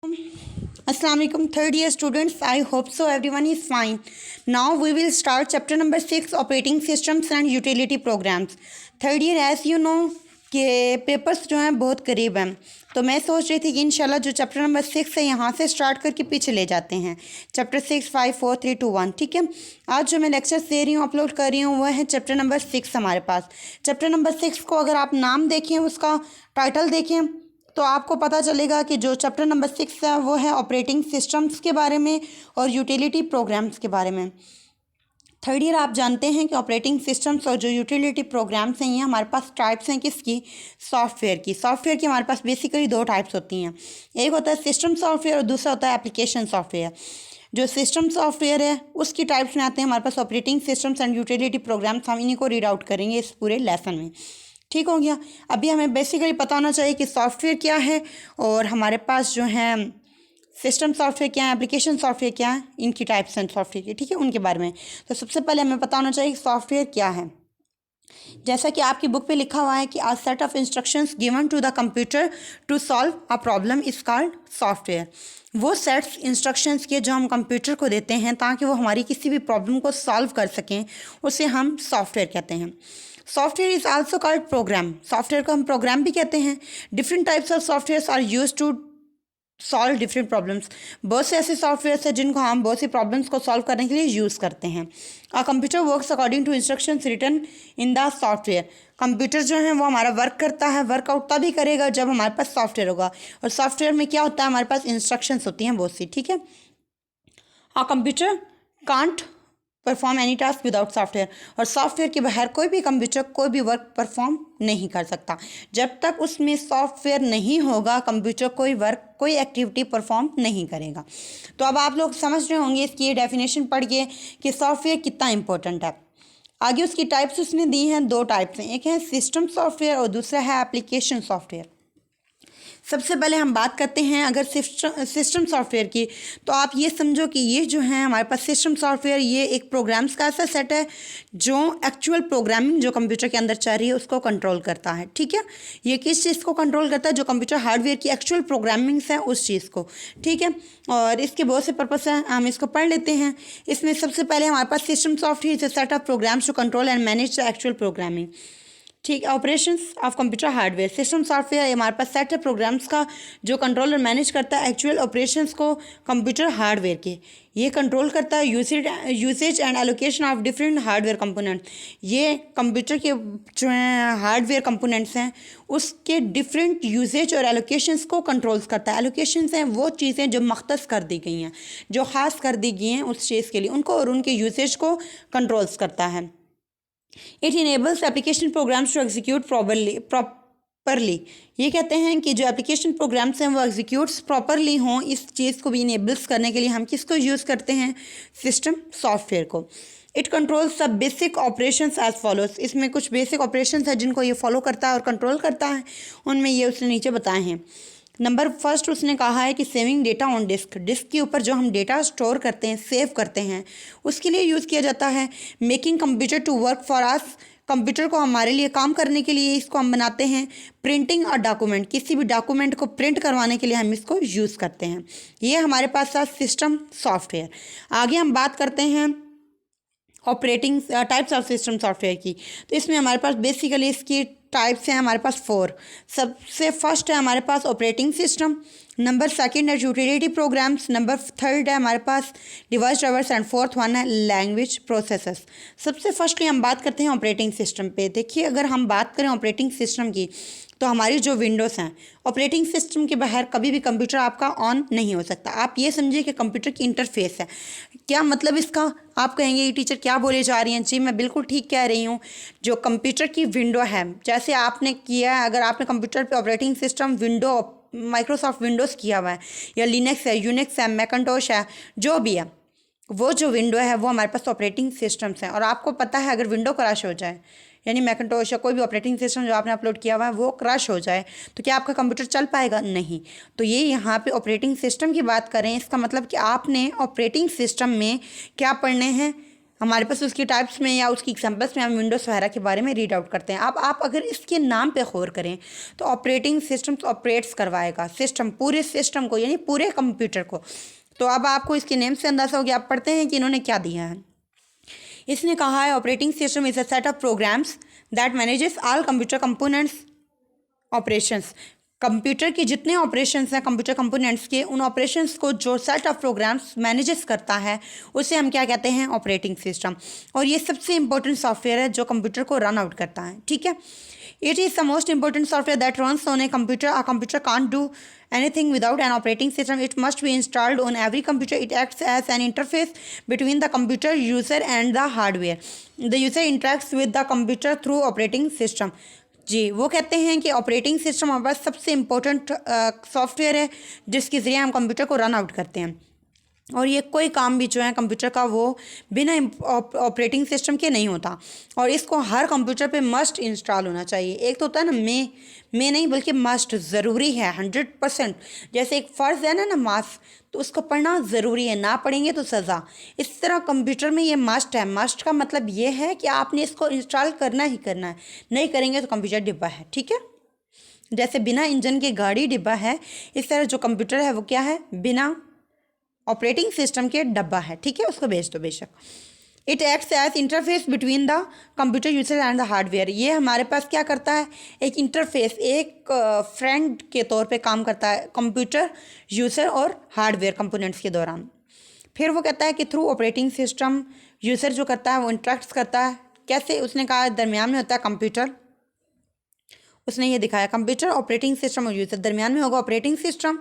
Assalamu alaikum, third year students. I hope so everyone is fine. Now we will start chapter number 6, operating systems and utility programs. Third year, as you know कि papers जो हैं बहुत करीब हैं, तो मैं सोच रही थी कि इंशाल्लाह जो चैप्टर नंबर 6 है यहाँ से स्टार्ट करके पीछे ले जाते हैं। चैप्टर 6 5 4 3 2 1, ठीक है। आज जो मैं लेक्चर्स दे रही हूँ, अपलोड कर रही हूँ, वह है चैप्टर नंबर 6 हमारे पास। चैप्टर नंबर 6 को अगर आप नाम देखें, उसका टाइटल देखें, तो आपको पता चलेगा कि जो चैप्टर नंबर 6 है वो है ऑपरेटिंग सिस्टम्स के बारे में और यूटिलिटी प्रोग्राम्स के बारे में। थर्ड ईयर आप जानते हैं कि ऑपरेटिंग सिस्टम्स और जो यूटिलिटी प्रोग्राम्स हैं, ये हमारे पास टाइप्स हैं किसकी, सॉफ्टवेयर की। सॉफ्टवेयर की हमारे पास बेसिकली दो टाइप्स होती हैं, एक होता है सिस्टम सॉफ्टवेयर और दूसरा होता है एप्लीकेशन सॉफ्टवेयर। जो सिस्टम सॉफ्टवेयर है उसकी टाइप्स में आते हैं हमारे पास operating systems and utility programs. हम इन्हीं को रीड आउट करेंगे इस पूरे लेसन में, ठीक हो गया। अभी हमें बेसिकली पता होना चाहिए कि सॉफ्टवेयर क्या है और हमारे पास जो है सिस्टम सॉफ्टवेयर क्या है, एप्लीकेशन सॉफ्टवेयर क्या है, इनकी टाइप्स हैं सॉफ्टवेयर की, ठीक है, उनके बारे में। तो सबसे पहले हमें पता होना चाहिए कि सॉफ्टवेयर क्या है। जैसा कि आपकी बुक पे लिखा हुआ है कि a set of instructions given to the computer to solve a problem is called software. वो सेट्स इंस्ट्रक्शंस के जो हम कंप्यूटर को देते हैं ताकि वो हमारी किसी भी प्रॉब्लम को सॉल्व कर सकें, उसे हम सॉफ्टवेयर कहते हैं। Software is also called program. Software को हम प्रोग्राम भी कहते हैं। Different types of software are use to solve different problems. बहुत से ऐसे सॉफ्टवेयर हैं जिनको हम बहुत सी प्रॉब्लम्स को सॉल्व करने के लिए यूज़ करते हैं। A computer works according to instructions written in the software. Computer जो है वो हमारा वर्क करता है, वर्कआउट तभी करेगा जब हमारे पास सॉफ्टवेयर होगा। और सॉफ्टवेयर में क्या होता है, हमारे पास इंस्ट्रक्शंस होती हैं बहुत सी, ठीक है। A computer can't perform any task without software. और सॉफ्टवेयर के बगैर कोई भी कंप्यूटर कोई भी वर्क परफॉर्म नहीं कर सकता। जब तक उसमें सॉफ्टवेयर नहीं होगा, कंप्यूटर कोई वर्क कोई एक्टिविटी परफॉर्म नहीं करेगा। तो अब आप लोग समझ रहे होंगे इसकी ये डेफिनेशन पढ़ के कि सॉफ्टवेयर कितना इंपॉर्टेंट है। आगे उसकी टाइप्स उसने दी हैं, दो टाइप्स हैं, एक है सिस्टम सॉफ्टवेयर और दूसरा है एप्लीकेशन सॉफ्टवेयर। सबसे पहले हम बात करते हैं अगर सिस्टम सॉफ्टवेयर की, तो आप ये समझो कि ये जो है हमारे पास सिस्टम सॉफ्टवेयर, ये एक प्रोग्राम्स का ऐसा सेट है जो एक्चुअल प्रोग्रामिंग जो कंप्यूटर के अंदर चल रही है उसको कंट्रोल करता है, ठीक है। ये किस चीज़ को कंट्रोल करता है, जो कंप्यूटर हार्डवेयर की एक्चुअल प्रोग्रामिंग्स है उस चीज़ को, ठीक है। और इसके बहुत से पर्पस हैं, हम इसको पढ़ लेते हैं। इसमें सबसे पहले हमारे पास system software is a set of programs to control and manage the actual programming, ठीक है। Operations of computer hardware. System software हमारे पास सेट है प्रोग्राम्स का जो कंट्रोल और मैनेज करता है एक्चुअल ऑपरेशंस को कंप्यूटर हार्डवेयर के। ये कंट्रोल करता है usage and allocation of different hardware component. ये कंप्यूटर के जो हैं हार्डवेयर कंपोनेंट्स हैं उसके डिफरेंट यूसेज और एलोकेशंस को कंट्रोल्स करता है। एलोकेशंस हैं वो चीज़ें जो मख्तस कर दी गई हैं, जो ख़ास कर दी गई हैं उस चीज़ के लिए, उनको और उनके यूसेज को कंट्रोल्स करता है। It enables application programs to execute properly. ये कहते हैं कि जो एप्लीकेशन प्रोग्राम्स हैं वो एग्जीक्यूट्स प्रॉपरली हों, इस चीज़ को भी इनेबल्स करने के लिए हम किसको यूज़ करते हैं, सिस्टम सॉफ्टवेयर को। It controls the basic operations as follows. इसमें कुछ बेसिक ऑपरेशंस हैं जिनको ये फॉलो करता है और कंट्रोल करता है, उनमें ये उसने नीचे बताए हैं। नंबर फर्स्ट उसने कहा है कि saving data on disk. Disk के ऊपर जो हम डेटा स्टोर करते हैं, सेव करते हैं, उसके लिए यूज़ किया जाता है। Making computer to work for us. Computer को हमारे लिए काम करने के लिए इसको हम बनाते हैं। प्रिंटिंग और डॉक्यूमेंट, किसी भी डॉक्यूमेंट को प्रिंट करवाने के लिए हम इसको यूज़ करते हैं। ये हमारे पास था सिस्टम सॉफ्टवेयर। आगे हम बात करते हैं operating types of system software की। तो इसमें हमारे पास बेसिकली इसकी टाइप्स हैं हमारे पास 4। सबसे फर्स्ट है हमारे पास ऑपरेटिंग सिस्टम, नंबर सेकंड है यूटिलिटी प्रोग्राम्स, नंबर थर्ड है हमारे पास device drivers and fourth one है लैंग्वेज प्रोसेसर्स। सबसे फर्स्टली हम बात करते हैं ऑपरेटिंग सिस्टम पे। देखिए अगर हम बात करें ऑपरेटिंग सिस्टम की, तो हमारी जो विंडोज़ हैं, ऑपरेटिंग सिस्टम के बाहर कभी भी कंप्यूटर आपका ऑन नहीं हो सकता। आप ये समझिए कि कंप्यूटर की इंटरफेस है। क्या मतलब इसका, आप कहेंगे ये टीचर क्या बोले जा रही हैं। जी मैं बिल्कुल ठीक कह रही हूँ। जो कंप्यूटर की विंडो है, जैसे आपने किया है, अगर आपने कंप्यूटर पे operating system window Microsoft Windows किया हुआ है या लिनक्स है, यूनिक्स है, मैकिन्टोश है, जो भी है, वो जो विंडो है वो हमारे पास ऑपरेटिंग सिस्टम्स हैं। और आपको पता है अगर विंडो क्रैश हो जाए, यानी मैकिन्टोश या कोई भी ऑपरेटिंग सिस्टम जो आपने अपलोड किया हुआ है वो क्रैश हो जाए, तो क्या आपका कंप्यूटर चल पाएगा? नहीं। तो ये यहाँ पे ऑपरेटिंग सिस्टम की बात करें, इसका मतलब कि आपने ऑपरेटिंग सिस्टम में क्या पढ़ने हैं, हमारे पास उसकी टाइप्स में या उसकी एग्जांपल्स में हम विंडोज़ वगैरह के बारे में रीड आउट करते हैं। अब आप अगर इसके नाम पे गौर करें तो ऑपरेटिंग सिस्टम ऑपरेट्स करवाएगा सिस्टम, पूरे सिस्टम को, यानी पूरे कंप्यूटर को। तो अब आपको इसके नेम से अंदाज़ा हो गया। आप पढ़ते हैं कि इन्होंने क्या दिया है। इसने कहा है operating system is a set of programmes that manages all computer components operations. Computer के जितने ऑपरेशंस हैं कंप्यूटर कंपोनेंट्स के, उन ऑपरेशंस को जो सेट ऑफ प्रोग्राम्स मैनेजेस करता है उसे हम क्या कहते हैं, ऑपरेटिंग सिस्टम। और ये सबसे इंपॉर्टेंट सॉफ्टवेयर है जो कंप्यूटर को रन आउट करता है, ठीक है। It is the most important software that runs on a computer. A computer can't do anything without an operating system. It must be installed on every computer. It acts as an interface between the computer user and the hardware. The user interacts with the computer through operating system. जी, वो कहते हैं कि operating system हमारे पास सबसे important software है जिसके ज़रिए हम कंप्यूटर को रन आउट करते हैं। और ये कोई काम भी जो है कंप्यूटर का वो बिना ऑपरेटिंग सिस्टम के नहीं होता। और इसको हर कंप्यूटर पे मस्ट इंस्टॉल होना चाहिए। एक तो होता है ना मैं नहीं बल्कि मस्ट, ज़रूरी है 100%। जैसे एक फ़र्ज़ है ना नमाज, तो उसको पढ़ना ज़रूरी है, ना पढ़ेंगे तो सज़ा। इस तरह कंप्यूटर में ये मस्ट है। मस्ट का मतलब ये है कि आपने इसको इंस्टॉल करना ही करना है, नहीं करेंगे तो कंप्यूटर डिब्बा है, ठीक है। जैसे बिना इंजन के गाड़ी डिब्बा है, इस तरह जो कंप्यूटर है वो क्या है, बिना ऑपरेटिंग सिस्टम के डब्बा है, ठीक है। उसको भेज दो बेशक। It acts as interface between the computer user and the hardware. ये हमारे पास क्या करता है, एक इंटरफेस, एक फ्रेंड के तौर पे काम करता है कंप्यूटर यूज़र और हार्डवेयर कंपोनेंट्स के दौरान। फिर वो कहता है कि थ्रू ऑपरेटिंग सिस्टम यूज़र जो करता है वो इंटरेक्ट्स करता है। कैसे, उसने कहा दरमियान में होता है कंप्यूटर, उसने ये दिखाया कंप्यूटर, ऑपरेटिंग सिस्टम और यूज़र, दरमियान में होगा ऑपरेटिंग सिस्टम।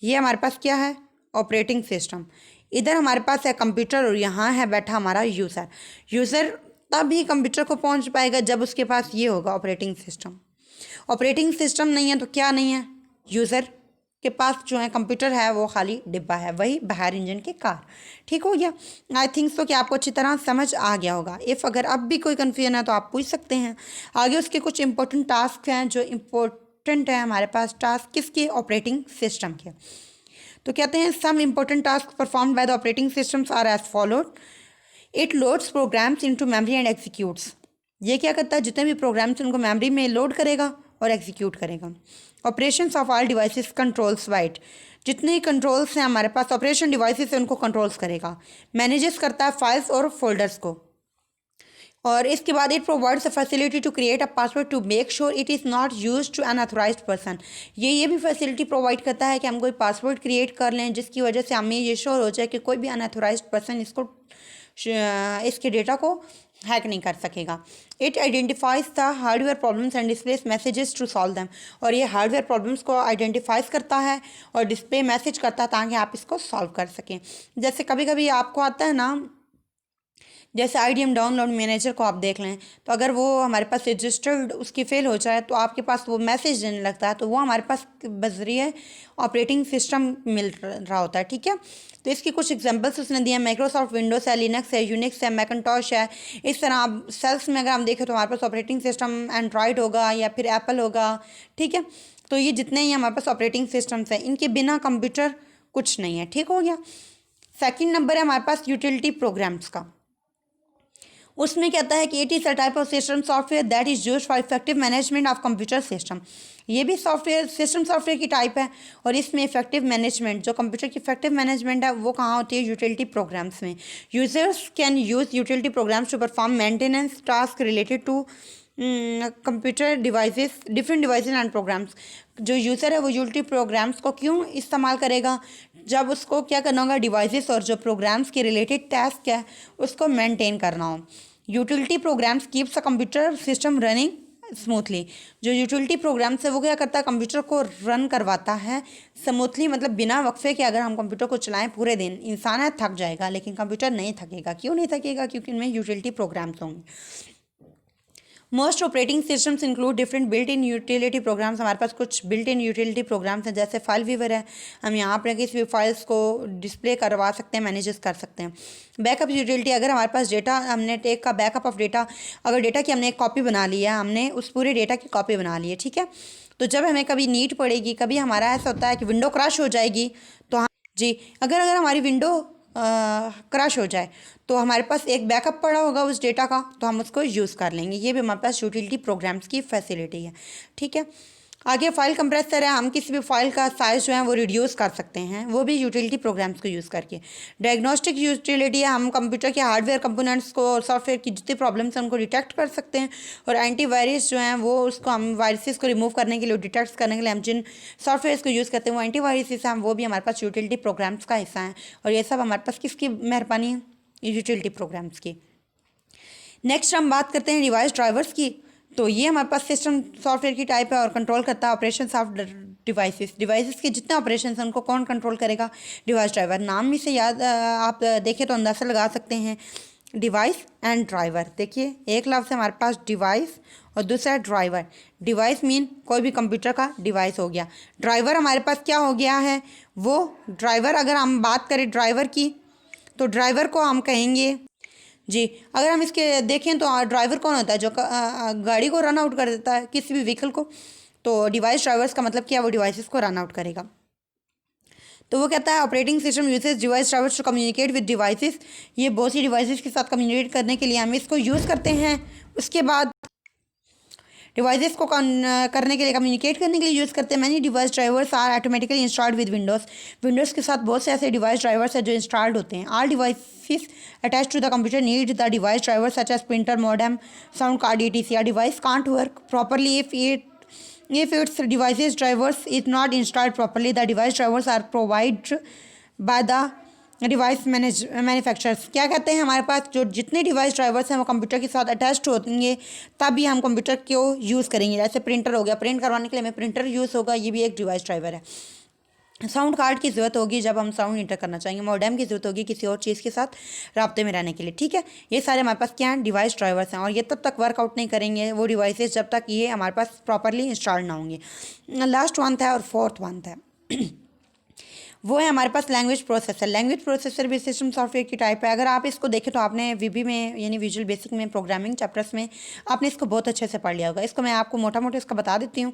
ये हमारे पास क्या है, ऑपरेटिंग सिस्टम। इधर हमारे पास है कंप्यूटर और यहाँ है बैठा हमारा यूज़र। यूज़र तभी कंप्यूटर को पहुँच पाएगा जब उसके पास ये होगा ऑपरेटिंग सिस्टम। ऑपरेटिंग सिस्टम नहीं है तो क्या नहीं है, यूज़र के पास जो है कंप्यूटर है वो खाली डिब्बा है, वही बाहर इंजन की कार। ठीक हो गया। आई थिंक सो कि आपको अच्छी तरह समझ आ गया होगा। इफ़ अगर अब भी कोई कन्फ्यूजन है तो आप पूछ सकते हैं। आगे उसके कुछ इंपॉर्टेंट टास्क हैं जो इम्पोर्टेंट है हमारे पास, टास्क किसके, ऑपरेटिंग सिस्टम के। तो कहते हैं some important task perform by the operating systems are as followed. It loads programs into memory and executes. ये क्या करता है, जितने भी प्रोग्राम्स उनको मेमोरी में लोड करेगा और एग्जीक्यूट करेगा। Operations of all devices controls white. जितने कंट्रोल्स हैं हमारे पास ऑपरेशन डिवाइसेस हैं उनको कंट्रोल्स करेगा। मैनेजेस करता है फाइल्स और फोल्डर्स को। और इसके बाद it provides a facility to create a password to make sure it is not use to unauthorized person. ये भी फैसिलिटी प्रोवाइड करता है कि हम कोई पासवर्ड क्रिएट कर लें जिसकी वजह से हमें ये श्योर हो जाए कि कोई भी अनऑथराइज्ड पर्सन इसके डेटा को हैक नहीं कर सकेगा। It identifies the hardware problems and displays messages to solve them. और ये हार्डवेयर प्रॉब्लम्स को आइडेंटिफाइज करता है और डिस्प्ले मैसेज करता है ताकि आप इसको सॉल्व कर सकें। जैसे कभी कभी आपको आता है ना, जैसे IDM डाउनलोड मैनेजर को आप देख लें, तो अगर वो हमारे पास रजिस्टर्ड उसकी फेल हो जाए तो आपके पास वो मैसेज देने लगता है, तो वो हमारे पास बजरिए ऑपरेटिंग सिस्टम मिल रहा होता है, ठीक है। तो इसकी कुछ एग्जांपल्स उसने दिए हैं, माइक्रोसॉफ्ट विंडोज़ है, लिनक्स है, यूनिक्स है, मैकिन्टॉश है। इस तरह आप सेल्स में अगर हम देखें तो हमारे पास ऑपरेटिंग सिस्टम एंड्रॉयड होगा या फिर एप्पल होगा, ठीक है। तो ये जितने ही हमारे पास ऑपरेटिंग सिस्टम्स हैं इनके बिना कंप्यूटर कुछ नहीं है, ठीक हो गया। सेकेंड नंबर है हमारे पास यूटिलिटी प्रोग्राम्स का। उसमें कहता है कि it is a type of system software that is used for effective management of computer system. ये भी सिस्टम सॉफ्टवेयर की टाइप है और इसमें इफेक्टिव मैनेजमेंट, जो कंप्यूटर की इफेक्टिव मैनेजमेंट है वो कहाँ होती है, यूटिलिटी प्रोग्राम्स में। Users can use utility programs to perform maintenance task related to computer devices, different devices and programs. जो यूज़र है वो यूटिलिटी प्रोग्राम्स को क्यों इस्तेमाल करेगा, जब उसको क्या करना होगा, डिवाइसेस और जो प्रोग्राम्स के रिलेटेड टास्क है उसको मेंटेन करना हो। Utility programmes keeps a computer system running smoothly. जो यूटिलिटी प्रोग्राम्स है वो क्या करता है, कंप्यूटर को रन करवाता है स्मूथली, मतलब बिना वक्फे के। अगर हम कंप्यूटर को चलाएं पूरे दिन, इंसान है थक जाएगा लेकिन कंप्यूटर नहीं थकेगा। क्यों नहीं थकेगा, क्योंकि इनमें यूटिलिटी प्रोग्राम्स होंगे। Most operating systems include different built in utility programmes. हमारे पास कुछ बिल्ट इन यूटिलिटी प्रोग्राम्स हैं, जैसे फाइल व्यूवर है, हम यहाँ पर किसी भी फाइल्स को डिस्प्ले करवा सकते हैं, मैनेजेस कर सकते हैं। बैकअप यूटिलिटी, अगर हमारे पास डेटा, हमने टेक का बैकअप ऑफ डेटा, अगर डेटा की हमने एक कॉपी बना ली है, हमने उस पूरे डेटा की कॉपी बना ली है, ठीक है। तो जब हमें कभी नीड पड़ेगी, कभी हमारा ऐसा होता है कि विंडो क्रैश हो जाएगी, तो हम जी अगर हमारी विंडो क्रश हो जाए तो हमारे पास एक बैकअप पड़ा होगा उस डेटा का, तो हम उसको यूज़ कर लेंगे। ये भी हमारे पास यूटिलिटी प्रोग्राम्स की फैसिलिटी है। ठीक है, आगे फाइल कंप्रेसर है, हम किसी भी फाइल का साइज़ जो है वो रिड्यूस कर सकते हैं, वो भी यूटिलिटी प्रोग्राम्स को यूज़ करके। डायग्नोस्टिक यूटिलिटी है, हम कंप्यूटर के हार्डवेयर कंपोनेंट्स को और सॉफ्टवेयर की जितनी प्रॉब्लम्स हैं उनको डिटेक्ट कर सकते हैं। और एंटीवायरस जो हैं वो उसको हम वायरसेस को रिमूव करने के लिए, डिटेक्ट करने के लिए हम जिन सॉफ्टवेयर को यूज़ करते हैं वो एंटीवायरसेस हैं, वो भी हमारे पास यूटिलिटी प्रोग्राम्स का हिस्सा हैं। और ये सब हमारे पास किसकी मेहरबानी है? यूटिलिटी प्रोग्राम्स की। नेक्स्ट हम बात करते हैं डिवाइस ड्राइवर्स की। तो ये हमारे पास सिस्टम सॉफ्टवेयर की टाइप है और कंट्रोल करता है ऑपरेशन ऑफ डिवाइसेस के जितने ऑपरेशन हैं उनको कौन कंट्रोल करेगा? Device driver. नाम में से याद आप देखें तो अंदाज़ा लगा सकते हैं, डिवाइस एंड ड्राइवर। देखिए एक लफ्ज़ है हमारे पास डिवाइस और दूसरा है ड्राइवर। डिवाइस मीन कोई भी कंप्यूटर का डिवाइस हो गया। ड्राइवर हमारे पास क्या हो गया है? वो ड्राइवर, अगर हम बात करें ड्राइवर की तो ड्राइवर को हम कहेंगे जी, अगर हम इसके देखें तो ड्राइवर कौन होता है? जो गाड़ी को रन आउट कर देता है, किसी भी व्हीकल को। तो डिवाइस ड्राइवर्स का मतलब क्या? वो डिवाइसेस को रन आउट करेगा। तो वो कहता है operating system uses device drivers to communicate with devices. ये बहुत सी डिवाइसेस के साथ कम्युनिकेट करने के लिए हम इसको यूज़ करते हैं। उसके बाद डिवाइसेस को करने के लिए, कम्युनिकेट करने के लिए यूज़ करते हैं। Many device drivers are automatically installed with Windows के साथ बहुत से ऐसे डिवाइस ड्राइवर्स हैं जो इंस्टॉल्ड होते हैं। All devices attach to the computer need the device driver such as printer, modem, sound card, etc. Device can't work properly if its devices drivers is not installed properly. The device drivers are provided by the device manufacturers. क्या कहते हैं? हमारे पास जो जितने device drivers हैं वो computer के साथ अटैच्ड होंगे तभी हम कंप्यूटर को यूज़ करेंगे। जैसे प्रिंटर हो गया, प्रिंट करवाने के लिए हमें प्रिंटर यूज़ होगा, ये भी एक डिवाइस ड्राइवर है। साउंड कार्ड की ज़रूरत होगी जब हम साउंड इंटर करना चाहेंगे। मॉडेम की ज़रूरत होगी किसी और चीज़ के साथ राब्ते में रहने के लिए। ठीक है, ये सारे हमारे पास क्या हैं? डिवाइस ड्राइवर्स हैं। और ये तब तक वर्कआउट नहीं करेंगे वो डिवाइसेस जब तक ये हमारे पास प्रॉपरली इंस्टॉल ना होंगे। लास्ट वन था और फोर्थ वन था वो है हमारे पास लैंग्वेज प्रोसेसर। लैंग्वेज प्रोसेसर भी सिस्टम सॉफ्टवेयर की टाइप है। अगर आप इसको देखें तो आपने वीबी में यानी विजुअल बेसिक में प्रोग्रामिंग चैप्टर्स में आपने इसको बहुत अच्छे से पढ़ लिया होगा। इसको मैं आपको मोटा मोटा इसका बता देती हूँ,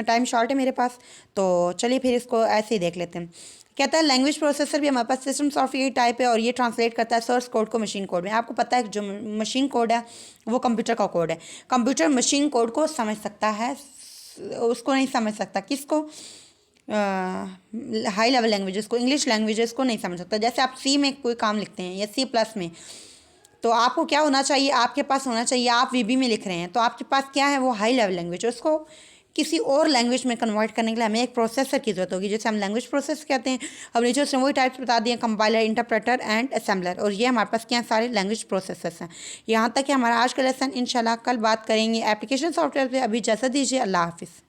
टाइम शॉर्ट है मेरे पास, तो चलिए फिर इसको ऐसे ही देख लेते हैं। कहता है लैंग्वेज प्रोसेसर भी हमारे पास सिस्टम सॉफ्टवेयर की टाइप है और ये ट्रांसलेट करता है सोर्स कोड को मशीन कोड में। आपको पता है जो मशीन कोड है वो कंप्यूटर का कोड है। कंप्यूटर मशीन कोड को समझ सकता है, उसको नहीं समझ सकता। किसको? हाई लेवल लैंग्वेजेस को, इंग्लिश लैंग्वेजेस को नहीं समझ सकता। जैसे आप सी में कोई काम लिखते हैं या C+ में, तो आपको क्या होना चाहिए? आपके पास होना चाहिए, आप VB में लिख रहे हैं तो आपके पास क्या है? वो हाई लेवल लैंग्वेज। उसको किसी और लैंग्वेज में कन्वर्ट करने के लिए हमें एक प्रोसेसर की जरूरत होगी, जैसे हम लैंग्वेज प्रोसेस कहते हैं। अब नीचे उसने वही टाइप्स बता दिए, कंपाइलर, इंटरप्रेटर एंड असेंबलर। और ये हमारे पास क्या है? सारे लैंग्वेज प्रोसेसर्स हैं। यहाँ तक कि हमारा आज का लेसन इंशाल्लाह कल बात करेंगे एप्लीकेशन सॉफ्टवेयर पे। अभी इजाज़त दीजिए, अल्लाह हाफिज़।